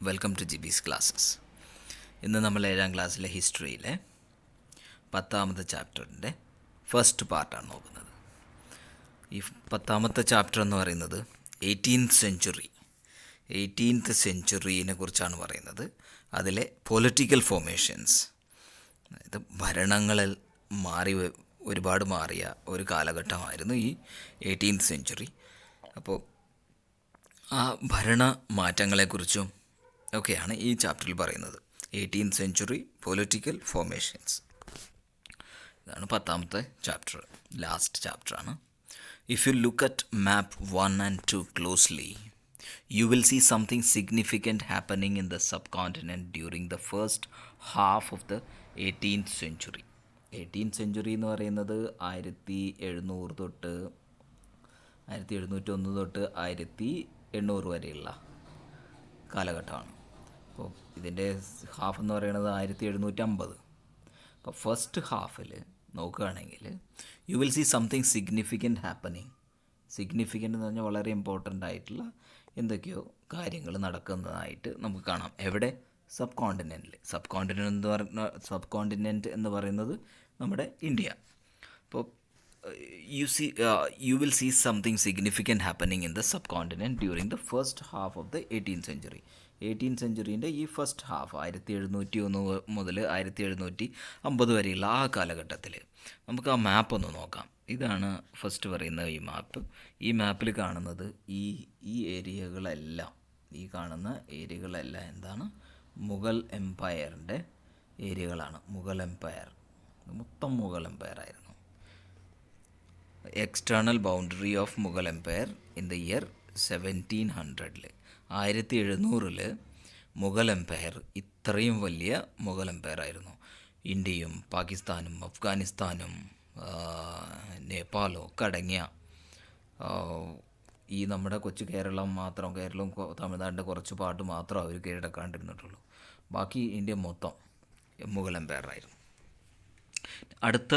Welcome to Jibi's classes. ഇന്ന് നമ്മൾ 7ാം ക്ലാസ്സിലെ ഹിസ്റ്ററിയിലെ 10ാമത്തെ ചാപ്റ്ററിൻ്റെ ഫസ്റ്റ് പാർട്ടാണ് നോക്കുന്നത്. ഈ 10ാമത്തെ ചാപ്റ്റർ എന്ന് പറയുന്നത് 18th സെഞ്ച്വറിനെ കുറിച്ചാണ് പറയുന്നത്. അതിലെ പൊളിറ്റിക്കൽ ഫോർമേഷൻസ്, അതായത് ഭരണങ്ങളിൽ ഒരുപാട് മാറിയ ഒരു കാലഘട്ടമായിരുന്നു ഈ 18th സെഞ്ച്വറി. അപ്പോൾ ആ ഭരണ മാറ്റങ്ങളെക്കുറിച്ചും ഒക്കെയാണ് ഈ ചാപ്റ്ററിൽ പറയുന്നത്. 18th സെഞ്ച്വറി പൊളിറ്റിക്കൽ ഫോർമേഷൻസ്, ഇതാണ് 10ാമത്തെ ചാപ്റ്റർ, ലാസ്റ്റ് ചാപ്റ്ററാണ്. If you look at map 1 and 2 closely, you will see something significant happening in the subcontinent during the first half of the 18th century. 18th century എന്ന് പറയുന്നത് 1701 തൊട്ട് 1800 വരെയുള്ള കാലഘട്ടമാണ്. അപ്പോൾ ഇതിൻ്റെ ഹാഫ് എന്ന് പറയുന്നത് 1750. അപ്പോൾ ഫസ്റ്റ് ഹാഫിൽ നോക്കുകയാണെങ്കിൽ you will see something significant happening. Significant എന്ന് പറഞ്ഞാൽ വളരെ ഇമ്പോർട്ടൻ്റ് ആയിട്ടുള്ള എന്തൊക്കെയോ കാര്യങ്ങൾ നടക്കുന്നതായിട്ട് നമുക്ക് കാണാം. എവിടെ? സബ് കോണ്ടിനെൻ്റ് എന്ന് പറയുന്നത് നമ്മുടെ ഇന്ത്യ. അപ്പോൾ you will see something significant happening in the subcontinent during the first half of the 18th century. 18th സെഞ്ച്വറീൻ്റെ ഈ ഫസ്റ്റ് ഹാഫ് 1701 മുതൽ 1750 വരെയുള്ള ആ കാലഘട്ടത്തിൽ നമുക്ക് ആ മാപ്പ് ഒന്ന് നോക്കാം. ഇതാണ് ഫസ്റ്റ് പറയുന്ന ഈ മാപ്പ്. ഈ മാപ്പിൽ കാണുന്നത് ഈ ഏരിയകളെല്ലാം, ഈ കാണുന്ന ഏരിയകളെല്ലാം എന്താണ്? മുഗൾ എംപയറിൻ്റെ ഏരിയകളാണ്. മുഗൾ എംപയർ മൊത്തം മുഗൾ എംപയർ ആയിരുന്നു. External boundary of Mughal empire in the year 1700. 1700 Mughal empire ഇത്രയും വലിയ മുഗൾ എംപയർ ആയിരുന്നു. ഇന്ത്യയും പാകിസ്ഥാനും അഫ്ഗാനിസ്ഥാനും നേപ്പാളും ഒക്കെ അടങ്ങിയ ഈ നമ്മുടെ കൊച്ചു കേരളവും തമിഴ്നാടിൻ്റെ കുറച്ച് പാട്ട് മാത്രം അവർ കീഴടക്കാണ്ടിരുന്നിട്ടുള്ളൂ. ബാക്കി ഇന്ത്യ മൊത്തം മുഗൾ എംപയർ ആയിരുന്നു. അടുത്ത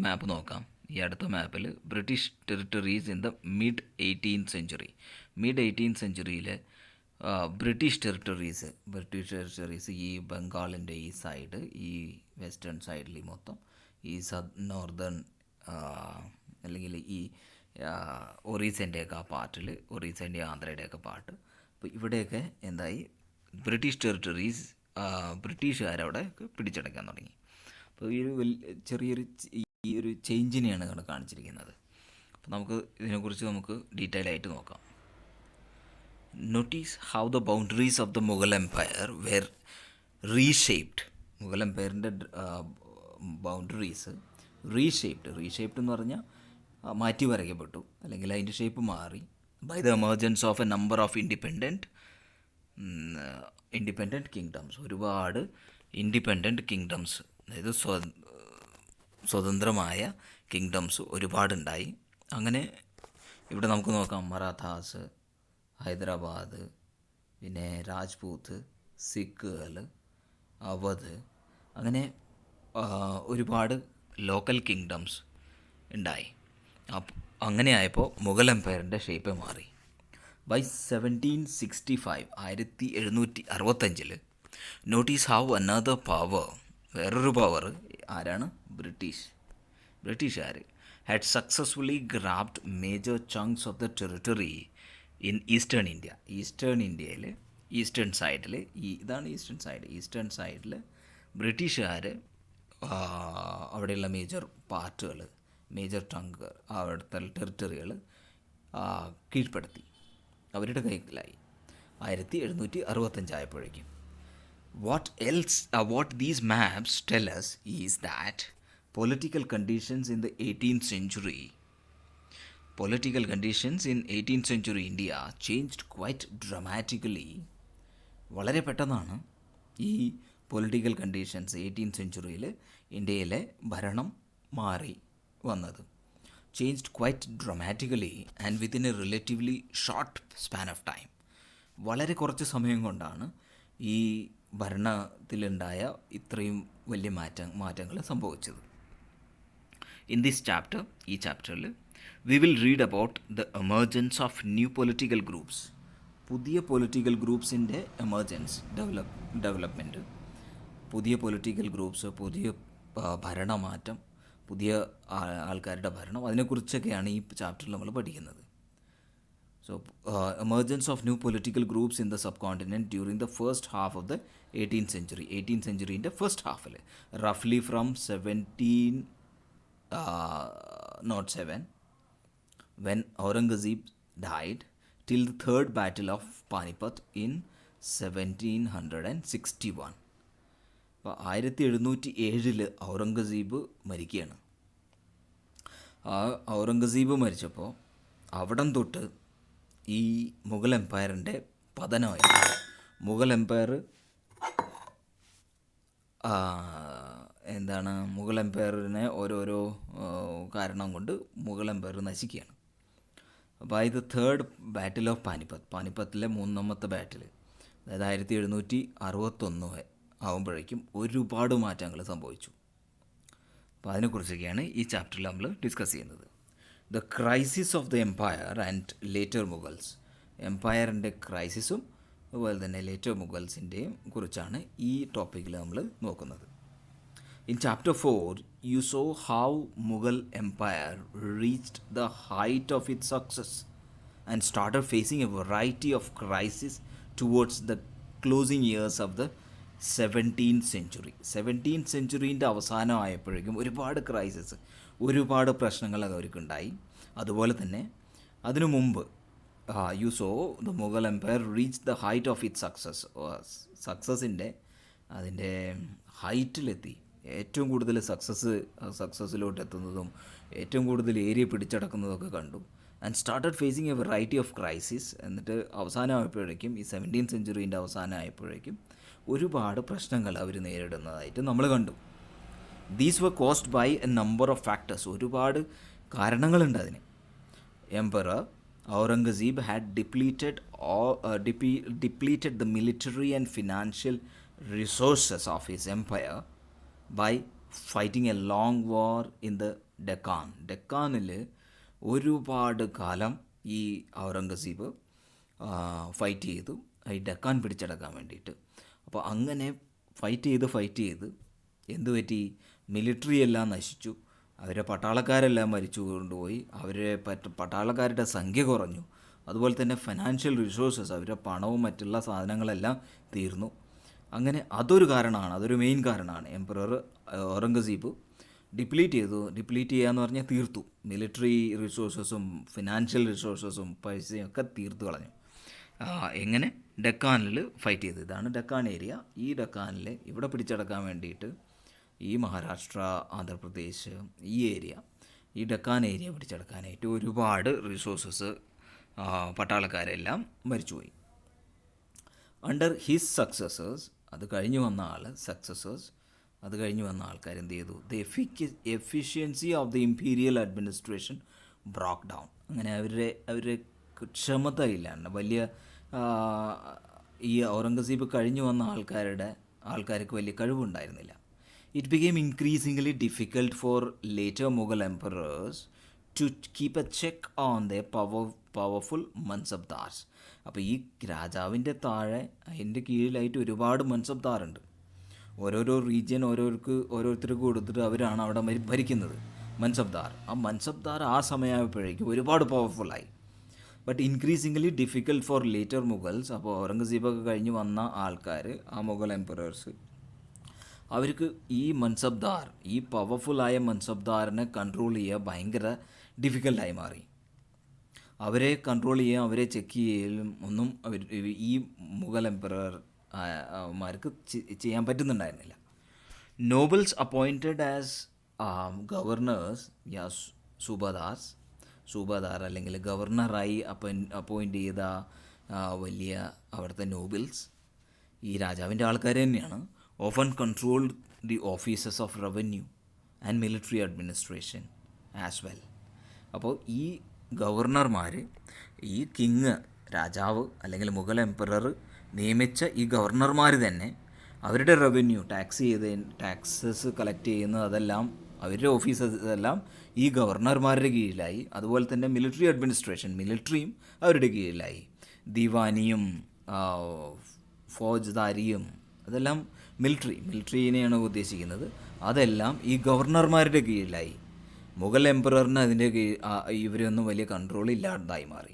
മാപ്പ് നോക്കാം. ഈ അടുത്ത മാപ്പിൽ British territories in the mid 18th century. Mid 18th സെഞ്ച്വറിയിലെ ബ്രിട്ടീഷ് ടെറിട്ടറീസ് ഈ ബംഗാളിൻ്റെ ഈ സൈഡ്, ഈ വെസ്റ്റേൺ സൈഡിൽ മൊത്തം, ഈ നോർത്തേൺ അല്ലെങ്കിൽ ഈ ഒറീസൻ്റെയൊക്കെ ആ പാർട്ടിൽ, ഒറീസൻ്റെ ആന്ധ്രയുടെയൊക്കെ പാർട്ട്, അപ്പോൾ ഇവിടെയൊക്കെ എന്തായി? ബ്രിട്ടീഷ് ടെറിട്ടറീസ് ബ്രിട്ടീഷുകാരവിടെ പിടിച്ചടക്കാൻ തുടങ്ങി. അപ്പോൾ ഈ ഒരു ഈ ഒരു ചേഞ്ചിനെയാണ് ഇവിടെ കാണിച്ചിരിക്കുന്നത്. അപ്പോൾ നമുക്ക് ഇതിനെക്കുറിച്ച് ഡീറ്റെയിൽ ആയിട്ട് നോക്കാം. Notice how the boundaries of the Mughal empire were reshaped. Mughal എംപയറിൻ്റെ ബൗണ്ടറീസ് റീഷേപ്ഡ് എന്ന് പറഞ്ഞാൽ മാറ്റി വരയ്ക്കപ്പെട്ടു, അല്ലെങ്കിൽ അതിൻ്റെ ഷേപ്പ് മാറി. By the emergence of a number of independent kingdoms. ഒരുപാട് ഇൻഡിപെൻഡൻറ്റ് കിങ്ഡംസ്, അതായത് സ്വതന്ത്രമായ കിങ്ഡംസ് ഒരുപാടുണ്ടായി. അങ്ങനെ ഇവിടെ നമുക്ക് നോക്കാം, മറാത്താസ്, ഹൈദരാബാദ്, പിന്നെ രാജ്പൂത്ത്, സിഖുകൾ, അവധ്, അങ്ങനെ ഒരുപാട് ലോക്കൽ കിങ്ഡംസ് ഉണ്ടായി. അങ്ങനെ ആയപ്പോൾ മുഗൾ എംപയറിൻ്റെ ഷേപ്പ് മാറി. By 1765 1765 notice how another power, വേറൊരു പവർ, ആരാണ്? ബ്രിട്ടീഷുകാർ had successfully grabbed major chunks of the territory in eastern India. Eastern സൈഡിൽ ഇതാണ് ഈസ്റ്റേൺ സൈഡിൽ ബ്രിട്ടീഷുകാർ അവിടെയുള്ള മേജർ ചങ്ക്, അവിടുത്തെ ടെറിട്ടറികൾ കീഴ്പ്പെടുത്തി, അവരുടെ കൈക്കലായി 1765 ആയപ്പോഴേക്കും. What these maps tell us is that political conditions in 18th century India changed quite dramatically. വളരെ പെട്ടെന്നാണ് ഈ പൊളിറ്റിക്കൽ കണ്ടീഷൻസ് 18th സെഞ്ച്വറിയിൽ ഇന്ത്യയിലെ ഭരണം മാറി വന്നത്. Changed quite dramatically and within A relatively short span of time. വളരെ കുറച്ച് സമയം കൊണ്ടാണ് ഈ ഭരണത്തിലുണ്ടായ ഇത്രയും വലിയ മാറ്റങ്ങൾ സംഭവിച്ചത്. ഇൻ ദിസ് ചാപ്റ്റർ, ഈ ചാപ്റ്ററിൽ we will read about the emergence of new political groups. പുതിയ പൊളിറ്റിക്കൽ ഗ്രൂപ്പ്സിൻ്റെ എമർജൻസ് ഡെവലപ്മെൻറ്റ്, പുതിയ പൊളിറ്റിക്കൽ ഗ്രൂപ്പ്സ്, പുതിയ ഭരണമാറ്റം, പുതിയ ആൾക്കാരുടെ ഭരണം, അതിനെക്കുറിച്ചൊക്കെയാണ് ഈ ചാപ്റ്ററിൽ നമ്മൾ പഠിക്കുന്നത്. So emergence of new political groups in the subcontinent during the first half of the 18th century. 18th centuryൻ്റെ ഫസ്റ്റ് ഹാഫിൽ റഫ്ലി from 1707 when Aurangzeb died till the third battle of Panipat in 1761. അപ്പോൾ 1707 ഔറംഗസീബ് മരിക്കുകയാണ്. ആ ഔറംഗസീബ് മരിച്ചപ്പോൾ അവിടം തൊട്ട് ഈ മുഗൾ എംപയറിൻ്റെ പതനമായി. മുഗൾ എംപയർ മുഗൾ എംപയറിനെ ഓരോരോ കാരണം കൊണ്ട് മുഗൾ എംപയർ നശിക്കുകയാണ്. By the third battle of പാനിപ്പത്തിലെ മൂന്നാമത്തെ ബാറ്റിൽ, അതായത് 1761 ആകുമ്പോഴേക്കും ഒരുപാട് മാറ്റങ്ങൾ സംഭവിച്ചു. അപ്പോൾ അതിനെക്കുറിച്ചൊക്കെയാണ് ഈ ചാപ്റ്ററിൽ നമ്മൾ ഡിസ്കസ് ചെയ്യുന്നത്. The crisis of the empire and later Mughals. എംപയറിൻ്റെ ക്രൈസിസും അതുപോലെ തന്നെ ലേറ്റർ മുഗൾസിൻ്റെയും കുറിച്ചാണ് ഈ ടോപ്പിക്കിൽ നമ്മൾ നോക്കുന്നത്. In chapter 4, you saw how Mughal Empire reached the height of its success and started facing a variety of crises towards the closing years of the 17th century. 17th centuryൻ്റെ അവസാനമായപ്പോഴേക്കും ഒരുപാട് ക്രൈസിസ്, ഒരുപാട് പ്രശ്നങ്ങൾ അവർക്കുണ്ടായി. അതുപോലെ തന്നെ അതിനു മുമ്പ് you saw the Mughal empire reach the height of it സക്സസിൻ്റെ അതിൻ്റെ ഹൈറ്റിലെത്തി, ഏറ്റവും കൂടുതൽ സക്സസ്സിലോട്ട് എത്തുന്നതും ഏറ്റവും കൂടുതൽ ഏരിയ പിടിച്ചടക്കുന്നതൊക്കെ കണ്ടു. And started phasing A variety of crisis. എന്നിട്ട് അവസാനമായപ്പോഴേക്കും ഈ 17th centuryൻ്റെ അവസാനമായപ്പോഴേക്കും ഒരുപാട് പ്രശ്നങ്ങൾ അവർ നേരിടുന്നതായിട്ട് നമ്മൾ കണ്ടു. These were caused by a number of factors. ഒരുപാട് കാരണങ്ങളുണ്ട് അതിന്. Emperor Aurangzeb had depleted the military and financial resources of his empire by fighting a long war in the Deccan. ഡെക്കാനിൽ ഒരുപാട് കാലം ഈ ഔറംഗസീബ് ഫൈറ്റ് ചെയ്തു, ഈ ഡെക്കാൻ പിടിച്ചടക്കാൻ വേണ്ടിയിട്ട്. അപ്പോൾ അങ്ങനെ ഫൈറ്റ് ചെയ്ത് എന്തു പറ്റി? മിലിറ്ററി എല്ലാം നശിച്ചു, അവരെ പട്ടാളക്കാരെല്ലാം മരിച്ചു കൊണ്ടുപോയി, അവരെ പട്ടാളക്കാരുടെ സംഖ്യ കുറഞ്ഞു. അതുപോലെ തന്നെ ഫിനാൻഷ്യൽ റിസോഴ്സസ്, അവരുടെ പണവും മറ്റുള്ള സാധനങ്ങളെല്ലാം തീർന്നു. അങ്ങനെ അതൊരു കാരണമാണ്, അതൊരു മെയിൻ കാരണമാണ്. എംപറർ ഔറംഗസീബ് ഡിപ്ലീറ്റ് ചെയ്യുക എന്ന് പറഞ്ഞാൽ തീർത്തു. മിലിറ്ററി റിസോഴ്സസും ഫിനാൻഷ്യൽ റിസോഴ്സസും പൈസയും ഒക്കെ തീർത്തു കളഞ്ഞു. എങ്ങനെ? ഡെക്കാനിൽ ഫൈറ്റ് ചെയ്തു. ഇതാണ് ഡെക്കാൻ ഏരിയ. ഈ ഡെക്കാനിൽ ഇവിടെ പിടിച്ചടക്കാൻ വേണ്ടിയിട്ട് ഈ മഹാരാഷ്ട്ര, ആന്ധ്രാപ്രദേശ്, ഈ ഡെക്കാൻ ഏരിയ പിടിച്ചടക്കാനായിട്ട് ഒരുപാട് റിസോഴ്സസ് പട്ടാളക്കാരെല്ലാം മരിച്ചുപോയി. അണ്ടർ ഹിസ് സക്സസേഴ്സ്, അത് കഴിഞ്ഞ് വന്ന ആൾക്കാർ എന്ത് ചെയ്തു? The efficiency of the imperial administration broke down. അങ്ങനെ അവരുടെ ക്ഷമത ഇല്ലാണ്ട് വലിയ ഈ ഔറംഗസീബ് കഴിഞ്ഞു വന്ന ആൾക്കാർക്ക് വലിയ കഴിവുണ്ടായിരുന്നില്ല. It became increasingly difficult for later Mughal emperors to keep a check on their powerful mansabdars. അപ്പോൾ ഈ രാജാവിൻ്റെ താഴെ അതിൻ്റെ കീഴിലായിട്ട് ഒരുപാട് മൻസബ്ദാറുണ്ട്. ഓരോരോ റീജിയൻ ഓരോരുത്തർക്ക് കൊടുത്തിട്ട് അവരാണ് അവിടെ ഭരിക്കുന്നത്. മൻസബ്ദാർ ആ സമയമായപ്പോഴേക്കും ഒരുപാട് പവർഫുള്ളായി. But increasingly difficult for later Mughals. അപ്പോൾ ഔറംഗസീബൊക്കെ കഴിഞ്ഞ് വന്ന ആൾക്കാർ, ആ മുഗൾ എംപറേഴ്സ്, അവർക്ക് ഈ മൻസബ്ദാർ, ഈ പവർഫുള്ളായ മൻസബ്ദാറിനെ കൺട്രോൾ ചെയ്യുക ഭയങ്കര ഡിഫിക്കൽട്ടായി മാറി. അവരെ കൺട്രോൾ ചെയ്യാൻ, അവരെ ചെക്ക് ചെയ്യലും ഒന്നും ഈ മുഗൾ എംപറർമാർക്ക് ചെയ്യാൻ പറ്റുന്നുണ്ടായിരുന്നില്ല. നോബിൾസ് അപ്പോയിൻറ്റഡ് ആസ് ഗവർണേഴ്സ്, സൂബാദാർ അല്ലെങ്കിൽ ഗവർണറായി അപ്പോയിൻ്റ് ചെയ്ത വലിയ അവിടുത്തെ നോബിൾസ് ഈ രാജാവിൻ്റെ ആൾക്കാർ തന്നെയാണ്. often controlled the offices of revenue and military administration as well. അപ്പോൾ ഈ ഗവർണർമാർ, ഈ രാജാവ് അല്ലെങ്കിൽ മുഗൾ എംപറർ നിയമിച്ച ഈ ഗവർണർമാർ തന്നെ അവരുടെ റവന്യൂ ടാക്സസ് കളക്ട് ചെയ്യുന്നത് അതെല്ലാം അവരുടെ ഓഫീസസ് എല്ലാം ഈ ഗവർണർമാരുടെ കീഴിലായി. അതുപോലെ തന്നെ മിലിറ്ററി അഡ്മിനിസ്ട്രേഷൻ, മിലിറ്ററിയും അവരുടെ കീഴിലായി. ദിവാനിയും ഫൗജ്ദാരിയും അതെല്ലാം മിലിറ്ററിനെയാണ് ഉദ്ദേശിക്കുന്നത്. അതെല്ലാം ഈ ഗവർണർമാരുടെ കീഴിലായി. മുഗൾ എംപററിന് അതിൻ്റെ ഇവരൊന്നും വലിയ കൺട്രോൾ ഇല്ലാതായി മാറി.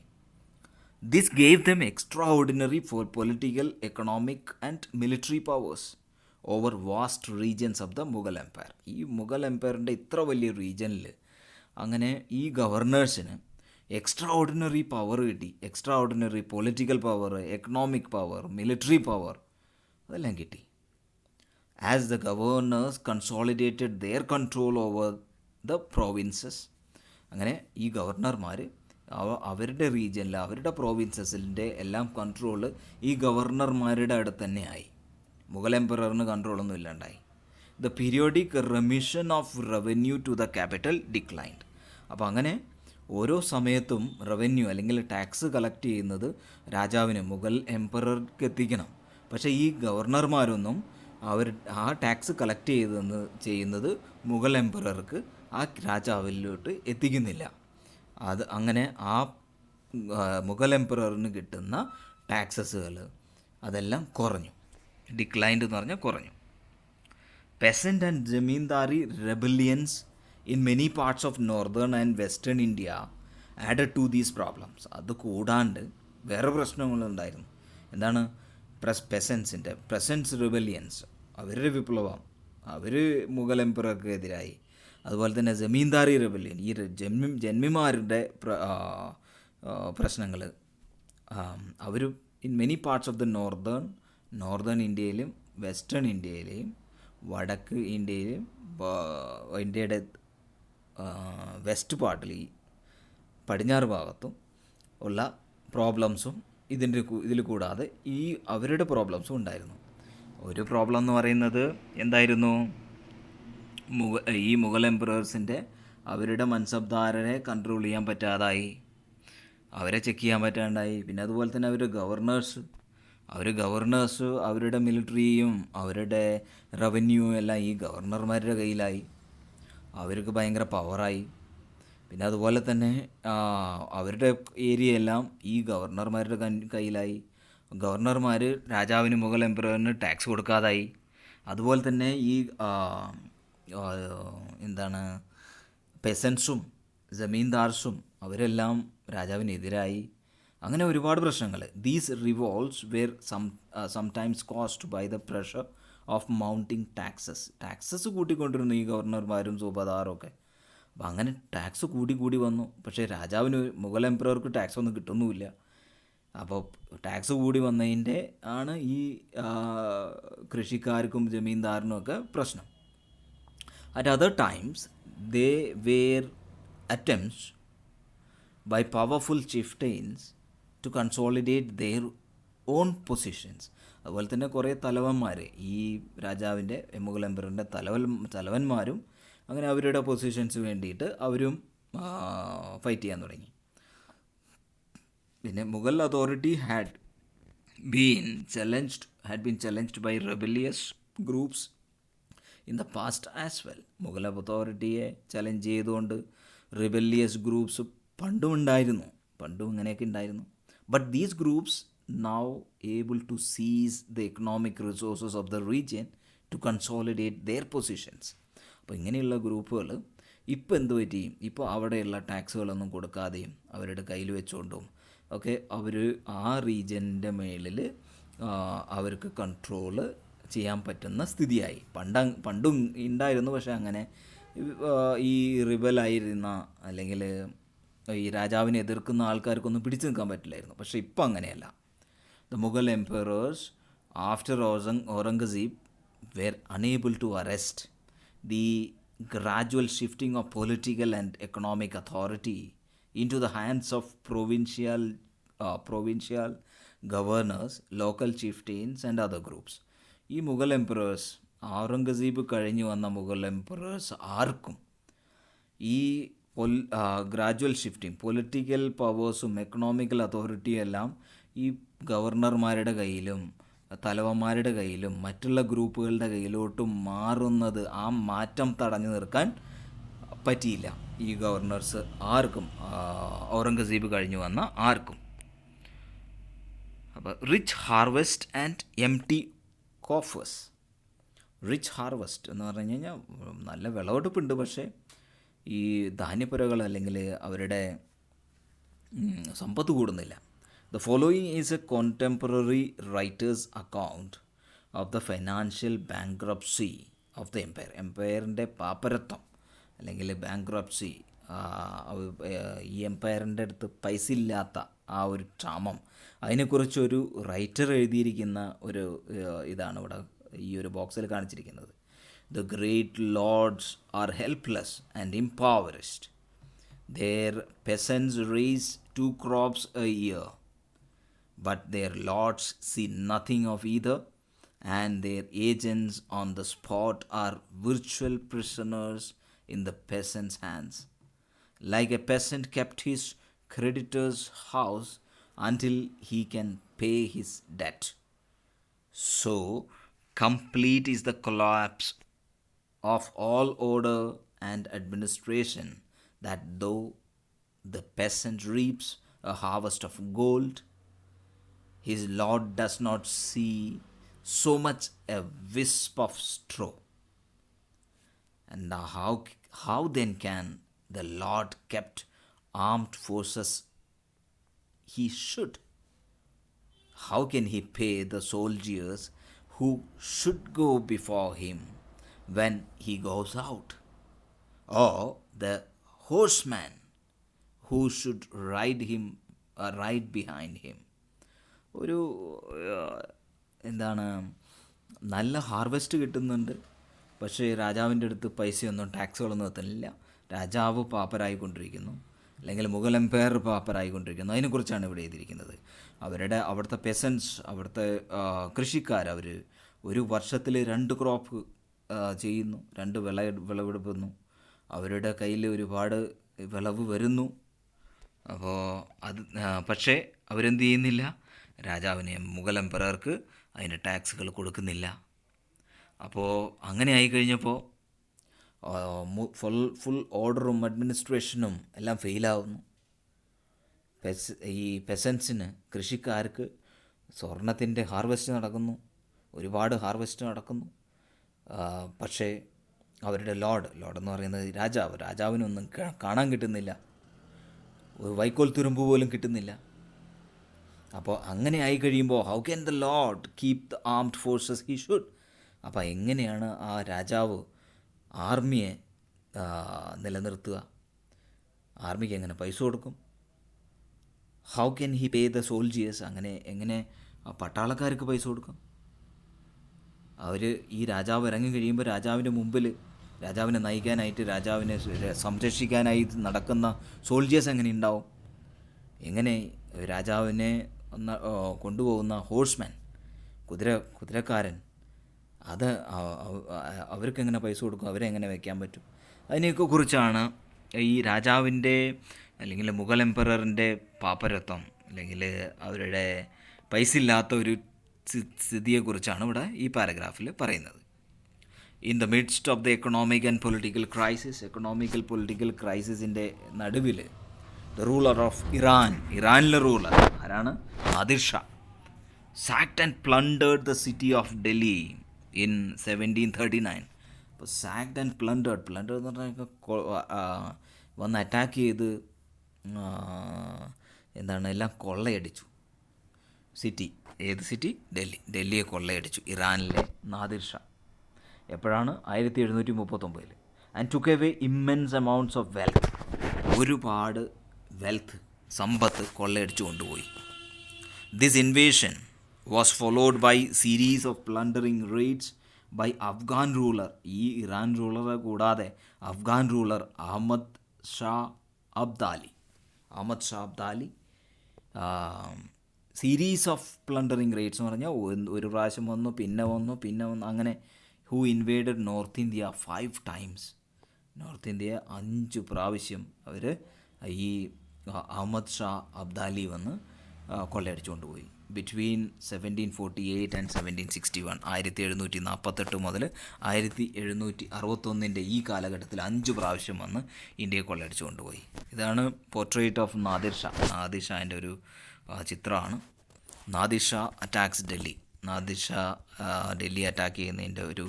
This gave them extraordinary for political, economic and military powers over vast regions of the Mughal empire. ഈ മുഗൾ എംപയറിൻ്റെ ഇത്ര വലിയ റീജിയനിൽ അങ്ങനെ ഈ ഗവർണേഴ്സിന് എക്സ്ട്രാ ഓർഡിനറി പവർ കിട്ടി. Extraordinary political power, economic power, military power അതെല്ലാം കിട്ടി. As the governors consolidated their control over the provinces. അങ്ങനെ ഈ ഗവർണർമാർ അവരുടെ റീജിയനിൽ, അവരുടെ പ്രോവിൻസസിൻ്റെ എല്ലാം കൺട്രോൾ ഈ ഗവർണർമാരുടെ അടുത്ത് തന്നെ ആയി. മുഗൾ എംപററിന് കൺട്രോളൊന്നും ഇല്ലാണ്ടായി. The periodic remission of revenue to the capital declined. അപ്പോൾ അങ്ങനെ ഓരോ സമയത്തും റവന്യൂ അല്ലെങ്കിൽ ടാക്സ് കളക്ട് ചെയ്യുന്നത് രാജാവിന്, മുഗൾ എംപറർക്ക് എത്തിക്കണം. പക്ഷേ ഈ ഗവർണർമാരൊന്നും ആ ടാക്സ് കളക്ട് ചെയ്യുന്നത് മുഗൾ എംപറർക്ക് ആ രാജാവിലോട്ട് എത്തിക്കുന്നില്ല. അത് അങ്ങനെ ആ മുഗൾ എംപററിന് കിട്ടുന്ന ടാക്സസുകൾ അതെല്ലാം കുറഞ്ഞു. ഡിക്ലൈൻഡ് എന്ന് പറഞ്ഞാൽ കുറഞ്ഞു. Peasant and zamindari rebellions in many parts of northern and western India added to these problems. അത് കൂടാണ്ട് വേറെ പ്രശ്നങ്ങളുണ്ടായിരുന്നു. എന്താണ്? പെസൻസ് റിബലിയൻസ്, അവരുടെ വിപ്ലവം, അവർ മുഗൾ എംപറർക്ക് എതിരായി. അതുപോലെ തന്നെ ജമീന്ദാരി റെബലിയൻ, ഈ ജന്മിമാരുടെ പ്രശ്നങ്ങൾ. അവർ in many parts of the northern ഇന്ത്യയിലും വെസ്റ്റേൺ ഇന്ത്യയിലെയും വടക്ക് ഇന്ത്യയിലും ഇന്ത്യയുടെ വെസ്റ്റ് പാർട്ടിൽ, ഈ പടിഞ്ഞാറ് ഭാഗത്തും ഉള്ള പ്രോബ്ലംസും ഇതിൽ കൂടാതെ ഈ അവരുടെ പ്രോബ്ലംസും ഉണ്ടായിരുന്നു. ഒരു പ്രോബ്ലം എന്ന് പറയുന്നത് എന്തായിരുന്നു? ഈ മുഗൾ എംപറേഴ്സിൻ്റെ അവരുടെ മൻസബ്ദാരനെ കൺട്രോൾ ചെയ്യാൻ പറ്റാതായി, അവരെ ചെക്ക് ചെയ്യാൻ പറ്റാണ്ടായി. പിന്നെ അതുപോലെ തന്നെ ഗവർണേഴ്സ് അവരുടെ മിലിറ്ററിയും അവരുടെ റവന്യൂ എല്ലാം ഈ ഗവർണർമാരുടെ കയ്യിലായി. അവർക്ക് ഭയങ്കര പവറായി. പിന്നെ അതുപോലെ തന്നെ അവരുടെ ഏരിയ എല്ലാം ഈ ഗവർണർമാരുടെ കയ്യിലായി. ഗവർണർമാർ രാജാവിന്, മുഗൾ എംപററിന് ടാക്സ് കൊടുക്കാതായി. അതുപോലെ തന്നെ ഈ പെസൻസും ജമീന്ദാർസും അവരെല്ലാം രാജാവിനെതിരായി. അങ്ങനെ ഒരുപാട് പ്രശ്നങ്ങൾ. These revolts were sometimes caused by the pressure of mounting taxes കൂട്ടിക്കൊണ്ടിരുന്നു ഈ ഗവർണർമാരും സുബദാറും ഒക്കെ. അപ്പം അങ്ങനെ ടാക്സ് കൂടി വന്നു. പക്ഷേ രാജാവിന്, മുഗൾ എംപറർക്ക് ടാക്സ് ഒന്നും കിട്ടുന്നുമില്ല. അപ്പോൾ ടാക്സ് കൂടി വന്നതിൻ്റെ ആണ് ഈ കൃഷിക്കാർക്കും ജമീന്ദാറിനും ഒക്കെ പ്രശ്നം. At other times, they were attempts by powerful chieftains to consolidate their own positions. അതുപോലെ തന്നെ കുറേ തലവന്മാർ, ഈ രാജാവിൻ്റെ, മുഗൾ എംപററിൻ്റെ തലവന്മാരും അങ്ങനെ അവരുടെ പൊസിഷൻസ് വേണ്ടിയിട്ട് അവരും ഫൈറ്റ് ചെയ്യാൻ തുടങ്ങി. പിന്നെ Mughal authority had been challenged by rebellious groups in the past as well. Mughal അതോറിറ്റിയെ ചലഞ്ച് ചെയ്തുകൊണ്ട് റിബല്ലിയസ് ഗ്രൂപ്പ്സ് പണ്ടും ഇങ്ങനെയൊക്കെ ഉണ്ടായിരുന്നു. But these groups now able to seize the economic resources of the region to consolidate their positions. അപ്പോൾ ഇങ്ങനെയുള്ള ഗ്രൂപ്പുകൾ ഇപ്പോൾ എന്ത് പറ്റി? ഇപ്പോൾ അവിടെയുള്ള ടാക്സുകളൊന്നും കൊടുക്കാതെയും അവരുടെ കയ്യിൽ വെച്ചുകൊണ്ടും ഒക്കെ അവർ ആ റീജിയൻ്റെ മേളിൽ അവർക്ക് കൺട്രോള് ചെയ്യാൻ പറ്റുന്ന സ്ഥിതിയായി. പണ്ടും ഉണ്ടായിരുന്നു. പക്ഷേ അങ്ങനെ ഈ റിബലായിരുന്ന അല്ലെങ്കിൽ ഈ രാജാവിനെ എതിർക്കുന്ന ആൾക്കാർക്കൊന്നും പിടിച്ചു നിൽക്കാൻ പറ്റില്ലായിരുന്നു. പക്ഷേ ഇപ്പോൾ അങ്ങനെയല്ല. The Mughal emperors after Aurangzeb were unable to arrest the gradual shifting of political and economic authority into the hands of provincial governors, local chieftains and other groups. ഈ മുഗൾ എംപറേഴ്സ്, ഔറംഗസീബ് കഴിഞ്ഞു വന്ന മുഗൾ എംപറേഴ്സ് ആർക്കും ഈ ഗ്രാജുവൽ ഷിഫ്റ്റിംഗ്, പൊളിറ്റിക്കൽ പവേഴ്സും എക്കണോമിക്കൽ അതോറിറ്റിയും എല്ലാം ഈ ഗവർണർമാരുടെ കയ്യിലും തലവന്മാരുടെ കയ്യിലും മറ്റുള്ള ഗ്രൂപ്പുകളുടെ കയ്യിലോട്ടും മാറുന്നത്, ആ മാറ്റം തടഞ്ഞു നിർക്കാൻ പറ്റിയില്ല ഈ ഗവർണേഴ്സ് ആർക്കും, ഔറംഗസീബ് കഴിഞ്ഞു വന്ന ആർക്കും. അപ്പോൾ rich harvest and empty coffers. Rich harvest എന്ന് പറഞ്ഞു കഴിഞ്ഞാൽ നല്ല വിളവെടുപ്പുണ്ട്, പക്ഷേ ഈ ധാന്യപ്പുരകൾ അല്ലെങ്കിൽ അവരുടെ സമ്പത്ത് കൂടുന്നില്ല. The following is a contemporary writer's account of the financial bankruptcy of the എംപയറിൻ്റെ പാപ്പരത്വം അല്ലെങ്കിൽ ബാങ്ക്രപ്സി. ഈ എംപയറിൻ്റെ അടുത്ത് പൈസ ഇല്ലാത്ത ആ ഒരു ക്ഷാമം, അതിനെക്കുറിച്ചൊരു റൈറ്റർ എഴുതിയിരിക്കുന്ന ഒരു ഇതാണ് ഇവിടെ ഈ ഒരു ബോക്സിൽ കാണിച്ചിരിക്കുന്നത്. The great lords are helpless and impoverished. Their peasants raise 2 crops a year, but their lords see nothing of either, and their agents on the spot are virtual prisoners in the peasant's hands. Like a peasant kept his creditor's house until he can pay his debt, so complete is the collapse of all order and administration that though the peasant reaps a harvest of gold, his lord does not see so much a wisp of straw. And how then can the lord kept armed forces he should? How can he pay the soldiers who should go before him when he goes out, or the horseman who should ride behind him? ഒരു എന്താണ്, നല്ല harvest കിട്ടുന്നുണ്ട്, പക്ഷേ രാജാവിൻ്റെ അടുത്ത് പൈസയൊന്നും ടാക്സുകളൊന്നും എത്തുന്നില്ല. രാജാവ് പാപ്പരായിക്കൊണ്ടിരിക്കുന്നു, അല്ലെങ്കിൽ മുഗൾ എംപയർ പാപ്പരായിക്കൊണ്ടിരിക്കുന്നു. അതിനെക്കുറിച്ചാണ് ഇവിടെ എഴുതിയിരിക്കുന്നത്. അവിടുത്തെ പെസൻസ്, അവിടുത്തെ കൃഷിക്കാർ, അവർ ഒരു വർഷത്തിൽ 2 ക്രോപ്പ് ചെയ്യുന്നു, 2 വിളവെടുക്കുന്നു. അവരുടെ കയ്യിൽ ഒരുപാട് വിളവ് വരുന്നു. അപ്പോൾ പക്ഷേ അവരെന്ത് ചെയ്യുന്നില്ല, രാജാവിനെ, മുഗൾ എംപറർക്ക് അതിൻ്റെ ടാക്സുകൾ കൊടുക്കുന്നില്ല. അപ്പോൾ അങ്ങനെ ആയിക്കഴിഞ്ഞപ്പോൾ ഫുൾ ഓർഡറും അഡ്മിനിസ്ട്രേഷനും എല്ലാം ഫെയിലാവുന്നു. ഈ പെസൻസിന്, കൃഷിക്കാർക്ക് സ്വർണത്തിൻ്റെ ഹാർവെസ്റ്റ് നടക്കുന്നു, ഒരുപാട് ഹാർവെസ്റ്റ് നടക്കുന്നു. പക്ഷേ അവരുടെ ലോഡ് എന്ന് പറയുന്നത് രാജാവിനൊന്നും കാണാൻ കിട്ടുന്നില്ല, ഒരു വൈക്കോൽ തുരുമ്പ് പോലും കിട്ടുന്നില്ല. അപ്പോൾ അങ്ങനെ ആയി കഴിയുമ്പോൾ how can the load keep the armed forces he should? അപ്പോൾ എങ്ങനെയാണ് ആ രാജാവ് ആർമിയെ നിലനിർത്തുക? ആർമിക്ക് എങ്ങനെ പൈസ കൊടുക്കും? How can he pay the soldiers? എങ്ങനെ പട്ടാളക്കാർക്ക് പൈസ കൊടുക്കും? ഈ രാജാവ് ഇറങ്ങി കഴിയുമ്പോൾ രാജാവിൻ്റെ മുമ്പിൽ രാജാവിനെ നയിക്കാനായിട്ട്, രാജാവിനെ സംരക്ഷിക്കാനായി നടക്കുന്ന സോൾജിയേഴ്സ് എങ്ങനെ ഉണ്ടാവും? എങ്ങനെ രാജാവിനെ കൊണ്ടുപോകുന്ന ഹോഴ്സ്മാൻ, കുതിരക്കാരൻ, അവർക്കെങ്ങനെ പൈസ കൊടുക്കും? അവരെങ്ങനെ വയ്ക്കാൻ പറ്റും? അതിനെയൊക്കെ കുറിച്ചാണ് ഈ രാജാവിൻ്റെ അല്ലെങ്കിൽ മുഗൾ എംപററിൻ്റെ പാപ്പരത്വം, അല്ലെങ്കിൽ അവരുടെ പൈസ ഇല്ലാത്ത ഒരു സ്ഥിതിയെക്കുറിച്ചാണ് ഇവിടെ ഈ പാരഗ്രാഫിൽ പറയുന്നത്. In the midst of the economic and political political ക്രൈസിസിൻ്റെ നടുവിൽ ദ റൂളർ ഓഫ് ഇറാനിലെ റൂളർ ആരാണ്? Nadir Shah sacked and plundered the city of Delhi in 1739. അപ്പോൾ സാക്ഡ് ആൻഡ് പ്ലണ്ടേർഡ് എന്ന് പറഞ്ഞാൽ വന്ന് അറ്റാക്ക് ചെയ്ത് എല്ലാം കൊള്ളയടിച്ചു. ഏത് സിറ്റി? ഡൽഹിയെ കൊള്ളയടിച്ചു ഇറാനിലെ നാദിർ ഷാ. എപ്പോഴാണ്? 1739. And took away immense amounts of wealth. ഒരുപാട് സമ്പത്ത് കൊള്ളയടിച്ചു കൊണ്ടുപോയി. This invasion was followed by series of plundering raids by Afghan ruler. ഈ ഇറാൻ റൂളറെ കൂടാതെ Afghan ruler Ahmad Shah Abdali series of plundering raids എന്ന് പറഞ്ഞാൽ ഒരു പ്രാവശ്യം വന്നു, പിന്നെ വന്നു, അങ്ങനെ who invaded north India 5 times. North ഇന്ത്യയെ 5 പ്രാവശ്യം അവർ ഈ അഹമ്മദ് ഷാ അബ്ദാലി വന്ന് കൊള്ളയടിച്ചു കൊണ്ടുപോയി. ബിറ്റ്വീൻ 1748 ആൻഡ് 1761, 1748 മുതൽ 1761 ഈ കാലഘട്ടത്തിൽ 5 പ്രാവശ്യം വന്ന് ഇന്ത്യയെ കൊള്ളയടിച്ചു കൊണ്ടുപോയി. ഇതാണ് പോർട്രേറ്റ് ഓഫ് നാദിർ ഷാൻ്റെ ഒരു ചിത്രമാണ്. നാദിർ ഷാ അറ്റാക്സ് ഡൽഹി. നാദിർ ഷാ ഡൽഹി അറ്റാക്ക് ചെയ്യുന്നതിൻ്റെ ഒരു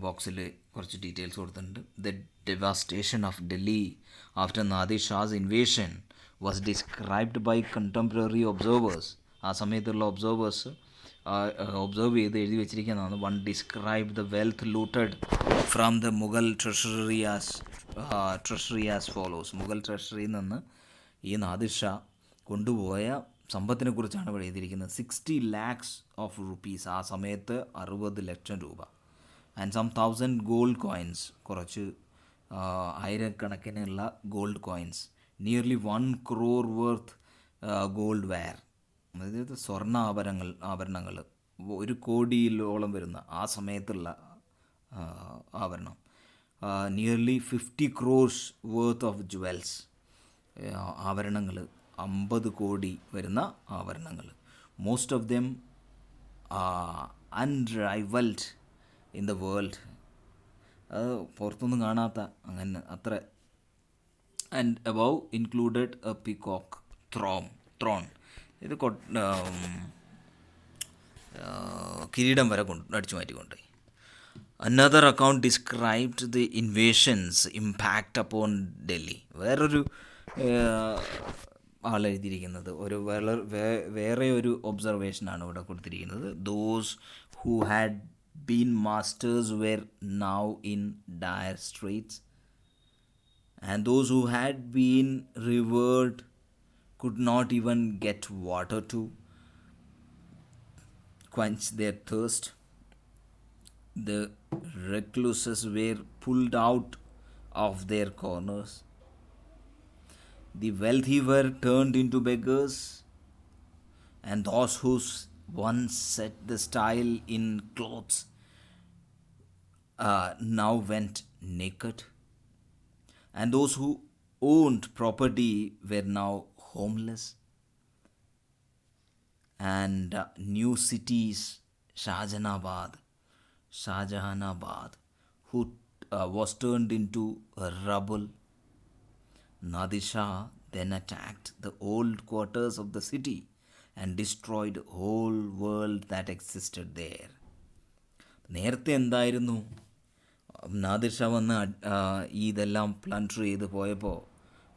ബോക്സിൽ കുറച്ച് ഡീറ്റെയിൽസ് കൊടുത്തിട്ടുണ്ട്. The devastation of Delhi after Nadir Shah's invasion was described by contemporary observers. ആ സമയത്തുള്ള ഒബ്സർവേഴ്സ് ഒബ്സർവ് ചെയ്ത് എഴുതി വെച്ചിരിക്കുന്നതാണ്. One describe the wealth looted from the Mughal treasury as follows. Mughal ട്രഷറിയിൽ നിന്ന് ഈ നാദിർ ഷാ കൊണ്ടുപോയ സമ്പത്തിനെ കുറിച്ചാണ് ഇവിടെ എഴുതിയിരിക്കുന്നത്. 60 lakhs ഓഫ് റുപ്പീസ്, ആ സമയത്ത് 60 ലക്ഷം രൂപ. ആൻഡ് സം 1000 ഗോൾഡ് കോയിൻസ്, കുറച്ച് ആയിരക്കണക്കിനുള്ള gold coins. Nearly 1 crore worth gold ware, അതായത് സ്വർണ്ണ ആഭരണങ്ങൾ 1 കോടിയിലോളം വരുന്ന ആ സമയത്തുള്ള ആഭരണം. Nearly 50 crores worth of jewels, ആഭരണങ്ങൾ 50 കോടി വരുന്ന ആഭരണങ്ങൾ. Most of them unrivalled in the world, അത് പുറത്തൊന്നും കാണാത്ത അങ്ങനെ അത്ര. And above included a peacock throne, ഇത് കിരീടം വരെ അടിച്ചു മാറ്റിക്കൊണ്ടുപോയി. Another account described the invasion's impact upon Delhi. വേറൊരു ആളെഴുതിയിരിക്കുന്നത് വേറെ ഒരു ഒബ്സർവേഷനാണ് ഇവിടെ കൊടുത്തിരിക്കുന്നത്. Those who had been masters were now in dire streets, and those who had been revered could not even get water to quench their thirst. The recluses were pulled out of their corners. The wealthy were turned into beggars, and those who once set the style in clothes now went naked, and those who owned property were now homeless. And new cities, Shahjahanabad, who was turned into rubble. Nadir Shah then attacked the old quarters of the city and destroyed the whole world that existed there. നേരത്തെ എന്തായിരുന്നു, Nadir Shah വന്ന് ഇതെല്ലാം plunder ചെയ്ത് പോയപ്പോൾ,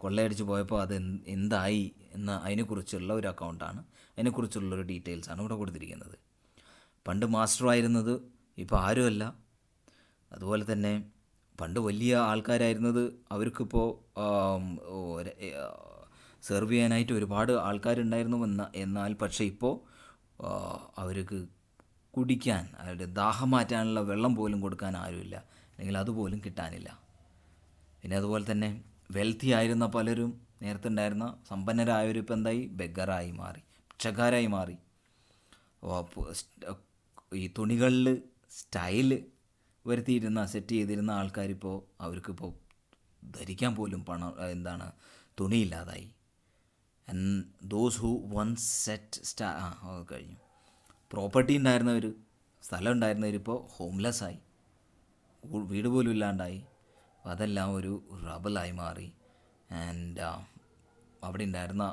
കൊള്ളയടിച്ച് പോയപ്പോൾ അത് എന്തായി എന്ന അതിനെക്കുറിച്ചുള്ള ഒരു അക്കൗണ്ടാണ്, അതിനെക്കുറിച്ചുള്ളൊരു ഡീറ്റെയിൽസാണ് ഇവിടെ കൊടുത്തിരിക്കുന്നത്. പണ്ട് മാസ്റ്ററായിരുന്നത് ഇപ്പോൾ ആരുമല്ല. അതുപോലെ തന്നെ പണ്ട് വലിയ ആൾക്കാരായിരുന്നത് അവർക്കിപ്പോൾ സെർവ് ചെയ്യാനായിട്ട് ഒരുപാട് ആൾക്കാരുണ്ടായിരുന്നു. എന്നാൽ പക്ഷേ ഇപ്പോൾ അവർക്ക് കുടിക്കാൻ, അവരുടെ ദാഹം മാറ്റാനുള്ള വെള്ളം പോലും കൊടുക്കാൻ ആരുമില്ല, അല്ലെങ്കിൽ അതുപോലും കിട്ടാനില്ല. പിന്നെ അതുപോലെ തന്നെ വെൽത്തി ആയിരുന്ന പലരും, നേരത്തെ ഉണ്ടായിരുന്ന സമ്പന്നരായവരും ഇപ്പം എന്തായി, ബെഗറായി മാറി, ഭിക്ഷക്കാരായി മാറി. ഈ തുണികളിൽ സ്റ്റൈല് വരുത്തിയിരുന്ന, സെറ്റ് ചെയ്തിരുന്ന ആൾക്കാരിപ്പോൾ അവർക്കിപ്പോൾ ധരിക്കാൻ പോലും തുണിയില്ലാതായി. And those who once set കഴിഞ്ഞു. പ്രോപ്പർട്ടി ഉണ്ടായിരുന്നവർ, സ്ഥലം ഉണ്ടായിരുന്നവരിപ്പോൾ ഹോംലെസ്സായി, വീട് പോലും ഇല്ലാണ്ടായി. അതെല്ലാം ഒരു റബലായി മാറി. ആൻഡ് അവിടെ ഉണ്ടായിരുന്ന,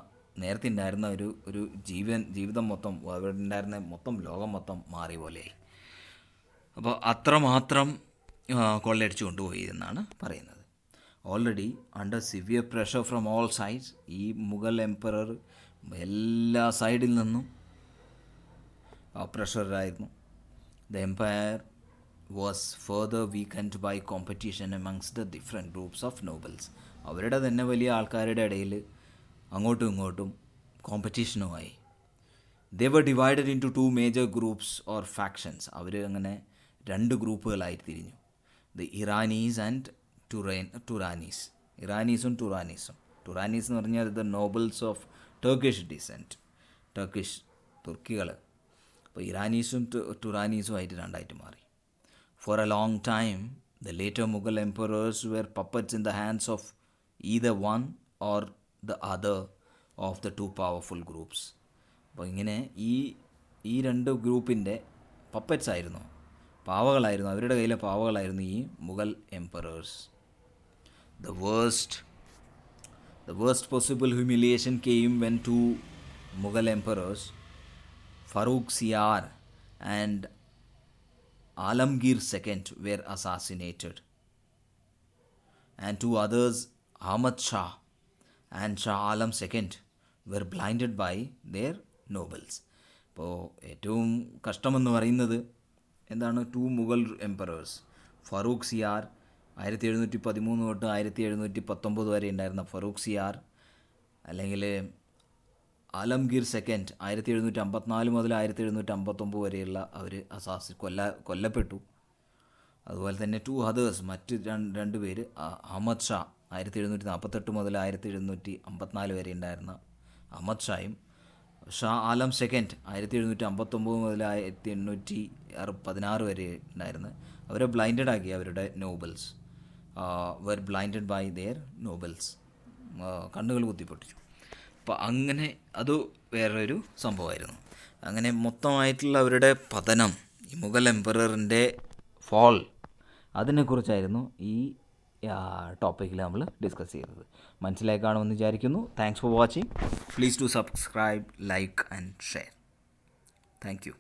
നേരത്തെ ഉണ്ടായിരുന്ന ഒരു ജീവിതം മൊത്തം, അവിടെ ഉണ്ടായിരുന്ന മൊത്തം ലോകം മൊത്തം മാറി പോലെയായി. അപ്പോൾ അത്രമാത്രം കൊള്ളയടിച്ചു കൊണ്ടുപോയി എന്നാണ് പറയുന്നത്. Already under severe pressure from all sides, ഈ മുഗൾ എംപറർ എല്ലാ സൈഡിൽ നിന്നും പ്രഷറായിരുന്നു. The empire was further weakened by competition amongst the different groups of nobles. അവരുടെ തന്നെ വലിയ ആൾക്കാരുടെ ഇടയിൽ അങ്ങോട്ടും ഇങ്ങോട്ടും കോമ്പറ്റീഷനുമായി. They were divided into 2 major groups or factions. അവർ അങ്ങനെ 2 ഗ്രൂപ്പുകളായി തിരിഞ്ഞു. The ഇറാനീസ് and ടുറാനീസ്. ഇറാനീസും ടുറാനീസും. ടുറാനീസ് എന്ന് പറഞ്ഞാൽ the nobles of Turkish descent, തുർക്കികൾ. അപ്പോൾ ഇറാനീസും ടുറാനീസും ആയിട്ട് 2ആയിട്ട് മാറി. For a long time, the later Mughal emperors were puppets in the hands of either one or the other of the 2 powerful groups. അപ്പോൾ ഇങ്ങനെ ഈ 2 ഗ്രൂപ്പിൻ്റെ പപ്പറ്റ്സ് ആയിരുന്നു, പാവകളായിരുന്നു, അവരുടെ കയ്യിലെ പാവകളായിരുന്നു ഈ Mughal emperors. The worst possible humiliation came when 2 Mughal emperors Farooq Siyar and Alamgir II were assassinated, and two others, Ahmad Shah and Shah Alam II, were blinded by their nobles. ഇപ്പോൾ ഏറ്റവും കഷ്ടമെന്ന് പറയുന്നത് എന്താണ്? To Mughal emperors, Farooq Siyar 1713 തൊട്ട് 1719 വരെ ഉണ്ടായിരുന്ന ഫറൂഖ് സിയാർ, അല്ലെങ്കിൽ Alamgir second 1754 മുതൽ 1759 വരെയുള്ള അവർ കൊല്ലപ്പെട്ടു. അതുപോലെ തന്നെ ടു അതേഴ്സ്, മറ്റ് രണ്ട് പേര്, അഹമ്മദ് ഷാ 1748 മുതൽ 1754 വരെ ഉണ്ടായിരുന്ന അഹമ്മദ് ഷായും, ഷാ ആലം സെക്കൻഡ് 1759 മുതൽ 1816 വരെ ഉണ്ടായിരുന്നു. അവരെ ബ്ലൈൻഡഡ് ആക്കി അവരുടെ nobles, were blinded by their nobles, കണ്ണുകൾ കുത്തിപ്പൊട്ടിച്ചു. അപ്പോൾ അങ്ങനെ അത് വേറൊരു സംഭവമായിരുന്നു. അങ്ങനെ മൊത്തമായിട്ടുള്ള അവരുടെ പതനം, ഈ മുഗൾ എംപററിൻ്റെ ഫോൾ, അതിനെക്കുറിച്ചായിരുന്നു ഈ ടോപ്പിക്കിൽ നമ്മൾ ഡിസ്കസ് ചെയ്തത്. മനസ്സിലായി കാണുമെന്ന് വിചാരിക്കുന്നു. Thanks for watching. Please to subscribe, like and share. Thank U.